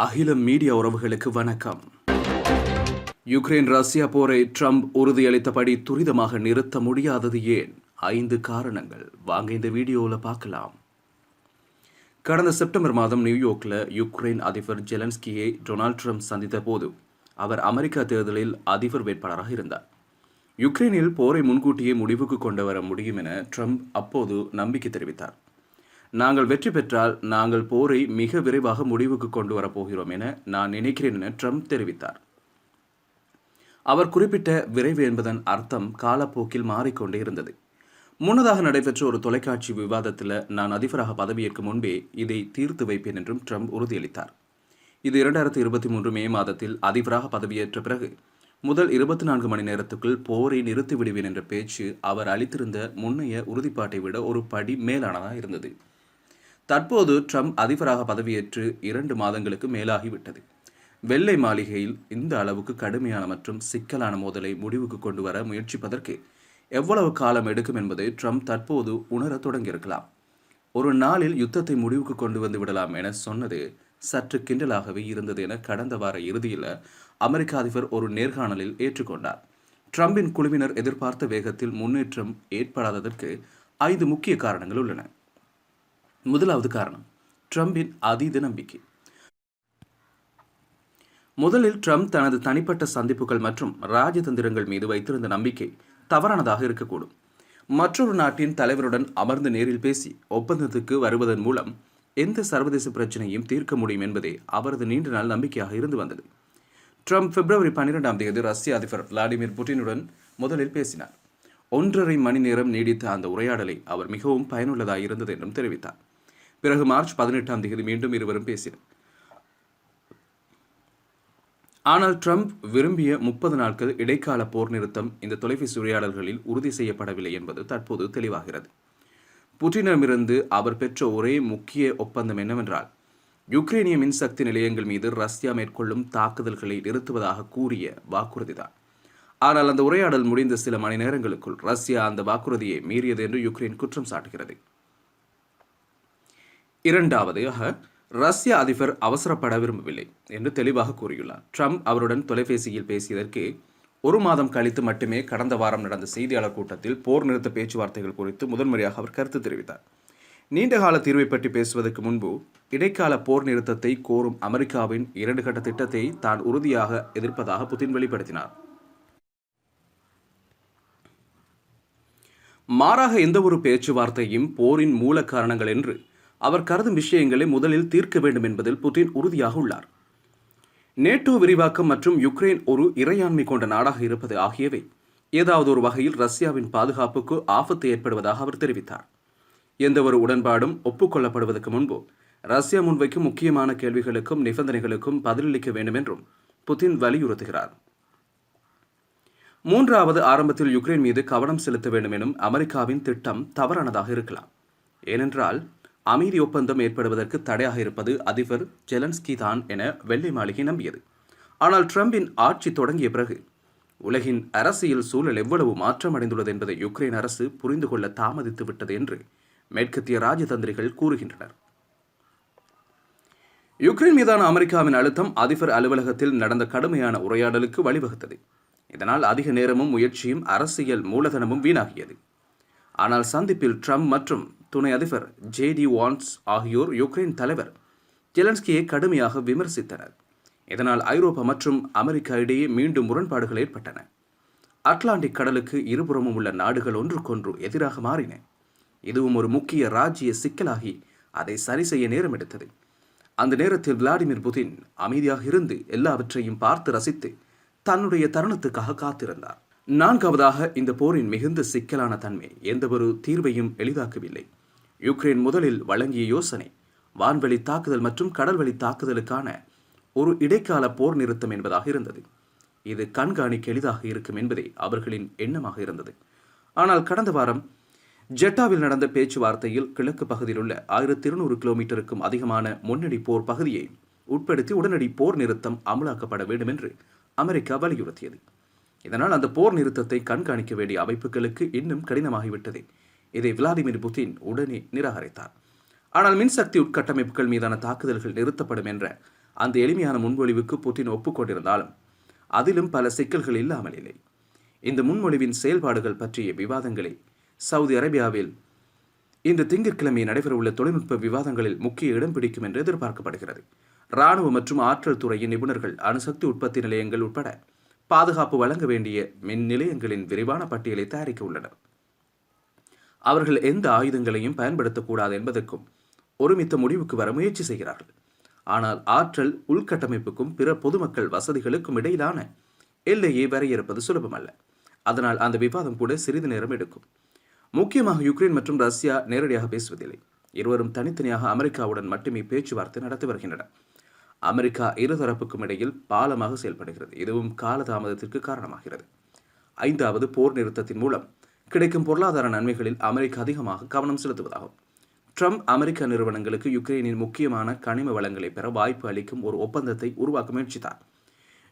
அகில மீடியா உறவுகளுக்கு வணக்கம். யுக்ரைன் ரஷ்யா போரை ட்ரம்ப் உறுதியளித்தபடி துரிதமாக நிறுத்த முடியாதது ஏன்? 5 காரணங்கள். வாங்க இந்த வீடியோவில் பார்க்கலாம். கடந்த செப்டம்பர் மாதம் நியூயார்க்கில் யுக்ரைன் அதிபர் ஜெலன்ஸ்கியை டொனால்ட் ட்ரம்ப் சந்தித்த போது அவர் அமெரிக்கா தேர்தலில் அதிபர் வேட்பாளராக இருந்தார். யுக்ரைனில் போரை முன்கூட்டியே முடிவுக்கு கொண்டு வர முடியும் என ட்ரம்ப் அப்போது நம்பிக்கை தெரிவித்தார். நாங்கள் வெற்றி பெற்றால் நாங்கள் போரை மிக விரைவாக முடிவுக்கு கொண்டு வரப்போகிறோம் என நான் நினைக்கிறேன் என ட்ரம்ப் தெரிவித்தார். அவர் குறிப்பிட்ட விரைவு என்பதன் அர்த்தம் காலப்போக்கில் மாறிக்கொண்டே இருந்தது. முன்னதாக நடைபெற்ற ஒரு தொலைக்காட்சி விவாதத்தில் நான் அதிபராக பதவியேற்கும் முன்பே இதை தீர்த்து வைப்பேன் என்றும் ட்ரம்ப் உறுதியளித்தார். இது 2023 மே மாதத்தில் அதிபராக பதவியேற்ற பிறகு முதல் 24 மணி நேரத்துக்குள் போரை நிறுத்திவிடுவேன் என்ற பேச்சு அவர் அளித்திருந்த முன்னைய உறுதிப்பாட்டை விட ஒரு படி மேலானதாக இருந்தது. தற்போது ட்ரம்ப் அதிபராக பதவியேற்று 2 மாதங்களுக்கு மேலாகிவிட்டது. வெள்ளை மாளிகையில் இந்த அளவுக்கு கடுமையான மற்றும் சிக்கலான மோதலை முடிவுக்கு கொண்டு வர முயற்சிப்பதற்கு எவ்வளவு காலம் எடுக்கும் என்பதை ட்ரம்ப் தற்போது உணர தொடங்கியிருக்கலாம். ஒரு நாளில் யுத்தத்தை முடிவுக்கு கொண்டு வந்து விடலாம் என சொன்னது சற்று கிண்டலாகவே இருந்தது என கடந்த வார இறுதியில் அமெரிக்க அதிபர் ஒரு நேர்காணலில் ஏற்றுக்கொண்டார். ட்ரம்பின் குழுவினர் எதிர்பார்த்த வேகத்தில் முன்னேற்றம் ஏற்படாததற்கு 5 முக்கிய காரணங்கள் உள்ளன. முதலாவது காரணம் ட்ரம்பின் அதீத நம்பிக்கை. முதலில் ட்ரம்ப் தனது தனிப்பட்ட சந்திப்புகள் மற்றும் ராஜதந்திரங்கள் மீது வைத்திருந்த நம்பிக்கை தவறானதாக இருக்கக்கூடும். மற்றொரு நாட்டின் தலைவருடன் அமர்ந்து நேரில் பேசி ஒப்பந்தத்துக்கு வருவதன் மூலம் எந்த சர்வதேச பிரச்சனையும் தீர்க்க முடியும் என்பதே அவரது நீண்ட நாள் நம்பிக்கையாக இருந்து வந்தது. ட்ரம்ப் பிப்ரவரி 12ஆம் தேதி ரஷ்ய அதிபர் விளாடிமிர் புட்டினுடன் முதலில் பேசினார். 1.5 மணி நேரம் நீடித்த அந்த உரையாடலை அவர் மிகவும் பயனுள்ளதாக இருந்தது என்றும் தெரிவித்தார். பிறகு மார்ச் 18ஆம் தேதி மீண்டும் இருவரும் பேசினர். ஆனால் ட்ரம்ப் விரும்பிய 30 நாட்கள் இடைக்கால போர் நிறுத்தம் இந்த தொலைபேசி உரையாடல்களில் உறுதி செய்யப்படவில்லை என்பது தற்போது தெளிவாகிறது. புட்டினிடமிருந்து அவர் பெற்ற ஒரே முக்கிய ஒப்பந்தம் என்னவென்றால் யுக்ரைனிய மின்சக்தி நிலையங்கள் மீது ரஷ்யா மேற்கொள்ளும் தாக்குதல்களை நிறுத்துவதாக கூறிய வாக்குறுதிதான். ஆனால் அந்த உரையாடல் முடிந்த சில மணி நேரங்களுக்குள் ரஷ்யா அந்த வாக்குறுதியை மீறியது என்று யுக்ரைன் குற்றம் சாட்டுகிறது. இரண்டாவதாக, ரஷ்ய அதிபர் அவசரப்பட விரும்பவில்லை என்று தெளிவாக கூறியுள்ளார். ட்ரம்ப் அவருடன் தொலைபேசியில் பேசியதற்கு 1 மாதம் கழித்து மட்டுமே கடந்த வாரம் நடந்த செய்தியாளர் கூட்டத்தில் போர் நிறுத்த பேச்சுவார்த்தைகள் குறித்து முதன்முறையாக அவர் கருத்து தெரிவித்தார். நீண்டகால தீர்வை பற்றி பேசுவதற்கு முன்பு இடைக்கால போர் நிறுத்தத்தை கோரும் அமெரிக்காவின் 2 கட்ட திட்டத்தை தான் உறுதியாக எதிர்ப்பதாக புதின் வெளிப்படுத்தினார். மாறாக எந்த ஒரு பேச்சுவார்த்தையும் போரின் மூல காரணங்கள் என்று அவர் கருதும் விஷயங்களை முதலில் தீர்க்க வேண்டும் என்பதில் புதின் உறுதியாக உள்ளார். நேட்டோ விரிவாக்கம் மற்றும் யுக்ரைன் ஒரு இறையாண்மை கொண்ட நாடாக இருப்பது ஆகியவை ஏதாவது ஒரு வகையில் ரஷ்யாவின் பாதுகாப்புக்கு ஆபத்து ஏற்படுவதாக அவர் தெரிவித்தார். எந்த ஒரு உடன்பாடும் ஒப்புக்கொள்ளப்படுவதற்கு முன்பு ரஷ்யா முன்வைக்கும் முக்கியமான கேள்விகளுக்கும் நிபந்தனைகளுக்கும் பதிலளிக்க வேண்டும் என்றும் புதின் வலியுறுத்துகிறார். மூன்றாவது, ஆரம்பத்தில் யுக்ரைன் மீது கவனம் செலுத்த வேண்டும் எனும் அமெரிக்காவின் திட்டம் தவறானதாக இருக்கலாம். ஏனென்றால் அமைதி ஒப்பந்தம் ஏற்படுவதற்கு தடையாக இருப்பது அதிபர் ஜெலன்ஸ்கி தான் என வெள்ளை மாளிகை நம்பியது. ஆனால் ட்ரம்பின் ஆட்சி தொடங்கிய பிறகு உலகின் அரசியல் சூழல் எவ்வளவு மாற்றமடைந்துள்ளது என்பதை யுக்ரைன் அரசு புரிந்து கொள்ள தாமதித்து விட்டது என்று மேற்கத்திய ராஜதந்திரிகள் கூறுகின்றனர். யுக்ரைன் மீதான அமெரிக்காவின் அழுத்தம் அதிபர் அலுவலகத்தில் நடந்த கடுமையான உரையாடலுக்கு வழிவகுத்தது. இதனால் அதிக நேரமும் முயற்சியும் அரசியல் மூலதனமும் வீணாகியது. ஆனால் சந்திப்பில் ட்ரம்ப் மற்றும் துணை அதிபர் JD வான்ஸ் ஆகியோர் யுக்ரைன் தலைவர் ஜெலன்ஸ்கியை கடுமையாக விமர்சித்தனர். இதனால் ஐரோப்பா மற்றும் அமெரிக்கா இடையே மீண்டும் முரண்பாடுகள் ஏற்பட்டன. அட்லாண்டிக் கடலுக்கு இருபுறமும் உள்ள நாடுகள் ஒன்றுக்கொன்று எதிராக மாறின. இதுவும் ஒரு முக்கிய ராஜ்ய சிக்கலாகி அதை சரி செய்ய நேரம் எடுத்தது. அந்த நேரத்தில் விளாடிமிர் புதின் அமைதியாக இருந்து எல்லாவற்றையும் பார்த்து ரசித்து தன்னுடைய தருணத்துக்காக காத்திருந்தார். நான்காவதாக, இந்த போரின் மிகுந்த சிக்கலான தன்மை எந்தவொரு தீர்வையும் எளிதாக்கவில்லை. யுக்ரைன் முதலில் வழங்கிய யோசனை வான்வெளி தாக்குதல் மற்றும் கடல்வழி தாக்குதலுக்கான ஒரு இடைக்கால போர் நிறுத்தம் என்பதாக இருந்தது. இது கண்காணிக்க எளிதாக இருக்கும் என்பதே அவர்களின் எண்ணமாக இருந்தது. ஆனால் கடந்த வாரம் ஜெட்டாவில் நடந்த பேச்சுவார்த்தையில் கிழக்கு பகுதியில் உள்ள 1200 கிலோமீட்டருக்கும் அதிகமான முன்னணி போர் பகுதியை உட்படுத்தி உடனடி போர் நிறுத்தம் அமலாக்கப்பட வேண்டும் என்று அமெரிக்கா வலியுறுத்தியது. இதனால் அந்த போர் நிறுத்தத்தை கண்காணிக்க வேண்டிய அமைப்புகளுக்கு இன்னும் கடினமாகிவிட்டது. இதை விளாடிமிர் புதின் உடனே நிராகரித்தார். ஆனால் மின்சக்தி உட்கட்டமைப்புகள் மீதான தாக்குதல்கள் நிறுத்தப்படும் என்ற அந்த எளிமையான முன்மொழிவுக்கு புட்டின் ஒப்புக்கொண்டிருந்தாலும் அதிலும் பல சிக்கல்கள் இல்லாமல் இல்லை. இந்த முன்மொழிவின் செயல்பாடுகள் பற்றிய விவாதங்களை சவுதி அரேபியாவில் இன்று திங்கட்கிழமை நடைபெறவுள்ள தொழில்நுட்ப விவாதங்களில் முக்கிய இடம் பிடிக்கும் என்று எதிர்பார்க்கப்படுகிறது. இராணுவ மற்றும் ஆற்றல் துறையின் நிபுணர்கள் அணுசக்தி உற்பத்தி நிலையங்கள் உட்பட பாதுகாப்பு வழங்க வேண்டிய மின் நிலையங்களின் விரிவான பட்டியலை தயாரிக்க உள்ளனர். அவர்கள் எந்த ஆயுதங்களையும் பயன்படுத்தக்கூடாது என்பதற்கும் ஒருமித்த முடிவுக்கு வர முயற்சி செய்கிறார்கள். ஆனால் ஆற்றல் உள்கட்டமைப்புக்கும் பிற பொதுமக்கள் வசதிகளுக்கும் இடையிலான எல்லையை வரையறுப்பது சுலபமல்ல. அதனால் அந்த விவாதம் கூட சிறிது நேரம் எடுக்கும். முக்கியமாக யுக்ரைன் மற்றும் ரஷ்யா நேரடியாக பேசுவதில்லை. இருவரும் தனித்தனியாக அமெரிக்காவுடன் மட்டுமே பேச்சுவார்த்தை நடத்தி வருகின்றனர். அமெரிக்கா இருதரப்புக்கும் இடையில் பாலமாக செயல்படுகிறது. இதுவும் காலதாமதத்திற்கு காரணமாகிறது. 5வது போர் நிறுத்தத்தின் மூலம் கிடைக்கும் பொருளாதார நன்மைகளில் அமெரிக்கா அதிகமாக கவனம் செலுத்துவதாகும். ட்ரம்ப் அமெரிக்க நிறுவனங்களுக்கு யுக்ரைனின் முக்கியமான கனிம வளங்களை பெற வாய்ப்பு அளிக்கும் ஒரு ஒப்பந்தத்தை உருவாக்க முயற்சித்தார்.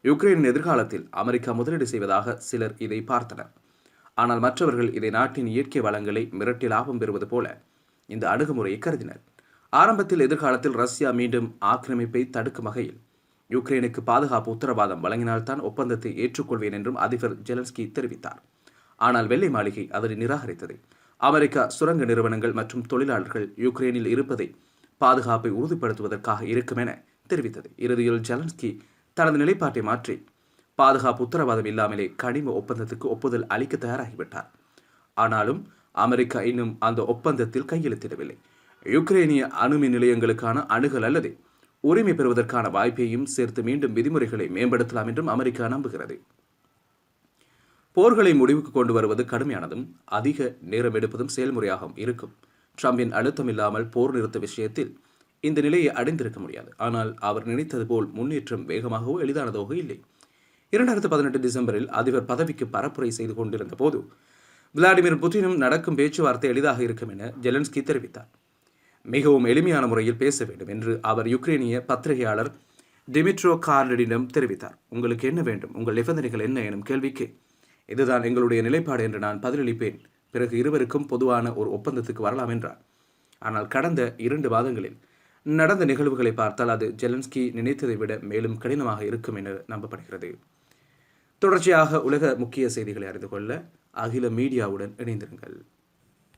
யுக்ரைனின் எதிர்காலத்தில் அமெரிக்கா முதலீடு செய்வதாக சிலர் இதை பார்த்தனர். ஆனால் மற்றவர்கள் இதை நாட்டின் இயற்கை வளங்களை மிரட்டி லாபம் பெறுவது போல இந்த அணுகுமுறையை கருதினர். ஆரம்பத்தில் எதிர்காலத்தில் ரஷ்யா மீண்டும் ஆக்கிரமிப்பை தடுக்கும் வகையில் யுக்ரைனுக்கு பாதுகாப்பு உத்தரவாதம் வழங்கினால்தான் ஒப்பந்தத்தை ஏற்றுக்கொள்வேன் என்றும் அதிபர் ஜெலன்ஸ்கி தெரிவித்தார். ஆனால் வெள்ளை மாளிகை அதனை நிராகரித்தது. அமெரிக்கா சுரங்க நிறுவனங்கள் மற்றும் தொழிலாளர்கள் யுக்ரைனில் இருப்பதை பாதுகாப்பை உறுதிப்படுத்துவதற்காக இருக்கும் என தெரிவித்தது. இறுதியில் ஜெலன்ஸ்கி தனது நிலைப்பாட்டை மாற்றி பாதுகாப்பு உத்தரவாதம் இல்லாமலே கனிம ஒப்பந்தத்துக்கு ஒப்புதல் அளிக்க தயாராகிவிட்டார். ஆனாலும் அமெரிக்கா இன்னும் அந்த ஒப்பந்தத்தில் கையெழுத்திடவில்லை. யுக்ரைனிய அணுமின் நிலையங்களுக்கான அணுகல் அல்லது உரிமை பெறுவதற்கான வாய்ப்பையும் சேர்த்து மீண்டும் விதிமுறைகளை மேம்படுத்தலாம் என்றும் அமெரிக்கா நம்புகிறது. போர்களை முடிவுக்கு கொண்டு வருவது கடுமையானதும் அதிக நேரம் எடுப்பதும் செயல்முறையாகவும் இருக்கும். ட்ரம்பின் அழுத்தம் இல்லாமல் போர் நிறுத்த விஷயத்தில் இந்த நிலையை அடைந்திருக்க முடியாது. ஆனால் அவர் நினைத்தது போல் முன்னேற்றம் வேகமாகவோ எளிதானதாக இல்லை. 2018 டிசம்பரில் அதிபர் பதவிக்கு பரப்புரை செய்து கொண்டிருந்த போது விளாடிமிர் புட்டினும் நடக்கும் பேச்சுவார்த்தை எளிதாக இருக்கும் என ஜெலன்ஸ்கி தெரிவித்தார். மிகவும் எளிமையான முறையில் பேச வேண்டும் என்று அவர் யுக்ரைனிய பத்திரிகையாளர் டிமிட்ரோ கார்லடிடம் தெரிவித்தார். உங்களுக்கு என்ன வேண்டும், உங்கள் நிபந்தனைகள் என்ன எனும் கேள்விக்கு இதுதான் எங்களுடைய நிலைப்பாடு என்று நான் பதிலளிப்பேன். பிறகு இருவருக்கும் பொதுவான ஒரு ஒப்பந்தத்துக்கு வரலாம் என்றார். ஆனால் கடந்த 2 மாதங்களில் நடந்த நிகழ்வுகளை பார்த்தால் அது ஜெலன்ஸ்கி நினைத்ததை விட மேலும் கடினமாக இருக்கும் என நம்பப்படுகிறது. தொடர்ச்சியாக உலக முக்கிய செய்திகளை அறிந்து கொள்ள அகில மீடியாவுடன் இணைந்திருங்கள்.